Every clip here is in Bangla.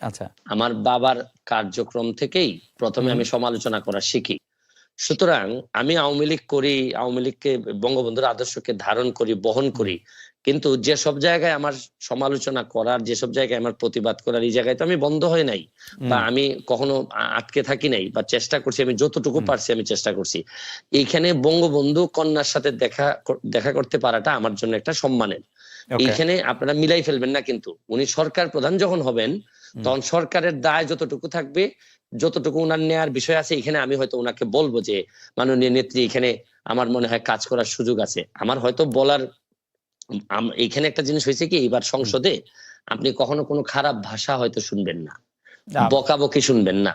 আচ্ছা। আমার বাবার কার্যক্রম থেকেই প্রথমে আমি সমালোচনা করা শিখি। সুতরাং আমি আওয়ামী লীগ করি, আওয়ামী লীগকে বঙ্গবন্ধুর আদর্শকে ধারণ করি, বহন করি, কিন্তু যেসব জায়গায় আমার সমালোচনা করার, যেসব জায়গায় আমার প্রতিবাদ করার, এই জায়গায় তো আমি বন্ধ হয় নাই, বা আমি কখনো আটকে থাকি নাই, বা চেষ্টা করছি, আমি যতটুকু পারছি আমি চেষ্টা করছি। এইখানে বঙ্গবন্ধু কন্যার সাথে দেখা করতে পারাটা আমার জন্য একটা সম্মানের। এইখানে আপনারা মিলাই ফেলবেন না, কিন্তু উনি সরকার প্রধান যখন হবেন তখন সরকারের দায় যতটুকু থাকবে, যতটুকু ওনার নেয়ার বিষয় আছে, এখানে আমি হয়তো ওনাকে বলবো যে মাননীয় নেত্রী, এখানে আমার মনে হয় কাজ করার সুযোগ আছে। আমার হয়তো বলার এখানে একটা জিনিস হয়েছে কি, এবার সংসদে আপনি কখনো কোনো খারাপ ভাষা হয়তো শুনবেন না, বকাবকি শুনবেন না,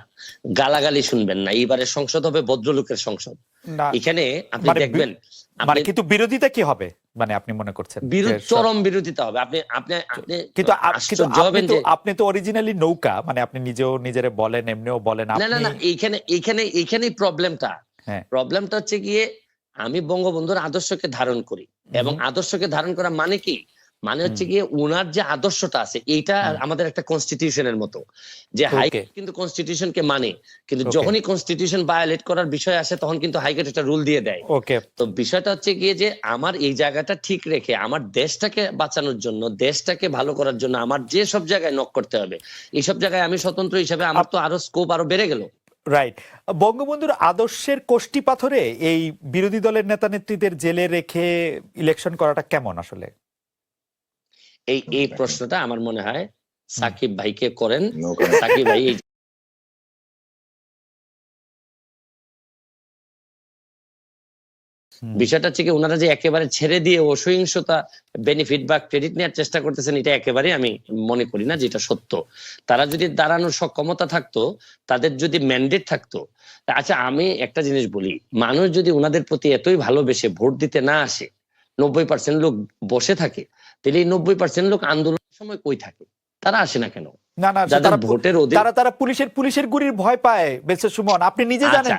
গালাগালি শুনবেন না। এইবারের সংসদ হবে ভদ্রলোকের সংসদ। এখানে আপনি দেখবেন, কিন্তু বিরোধিতা কি হবে, মানে আপনি মনে করছেন চরম বিরোধিতা হবে। আপনি আপনি আপনি কিন্তু আশ্চর্য হবেন যে আপনি তো অরিজিনালি নৌকা, মানে আপনি নিজেও নিজেরে বলেন, এমনিও বলেন। না না না, এইখানেই প্রবলেমটা হচ্ছে গিয়ে, আমি বঙ্গবন্ধুর আদর্শকে ধারণ করি, এবং আদর্শকে ধারণ করা মানে কি, মানে হচ্ছে গিয়ে উনার যে আদর্শটা আছে, এইটা আমাদের একটা কনস্টিটিউশনের মতো, যে হাইকোর্ট কিন্তু কনস্টিটিউশনকে মানে, কিন্তু যখনই কনস্টিটিউশন ভায়োলেট করার বিষয় আসে তখন কিন্তু হাইকোর্ট একটা রুল দিয়ে দেয়। তো বিষয়টা হচ্ছে গিয়ে যে আমার এই জায়গাটা ঠিক রেখে আমার দেশটাকে বাঁচানোর জন্য, দেশটাকে ভালো করার জন্য আমার যে সব জায়গায় নক করতে হবে, এইসব জায়গায় আমি স্বতন্ত্র হিসেবে আমার তো আরো স্কোপ আরো বেড়ে গেল। রাইট। বঙ্গবন্ধুর আদর্শের কোষ্ঠী পাথরে এই বিরোধী দলের নেতা নেত্রীদের জেলে রেখে ইলেকশন করাটা কেমন আসলে? এই প্রশ্নটা আমার মনে হয় সাকিব ভাইকে করেন। সাকিব ভাই বিষয়টা হচ্ছে কি, ওনারা যে একেবারে ছেড়ে দিয়ে অসহিংসতা বেনিফিট বা ক্রেডিট নেওয়ার চেষ্টা করতেছেন, এটা একেবারে আমি মনে করি না যেটা সত্য। তারা যদি দাঁড়ানোর সক্ষমতা থাকতো, তাদের যদি ম্যান্ডেট থাকতো। আচ্ছা, আমি একটা জিনিস বলি, মানুষ যদি ওনাদের প্রতি এতই ভালোবেসে ভোট দিতে না আসে, 90% লোক বসে থাকে, তাহলে এই 90% লোক আন্দোলনের সময় কই থাকে? তারা আসে না কেন? না না, যাদের ভোটের তারা পুলিশের গুলির ভয় পায়। বেশ সুমন, আপনি নিজে জানেন।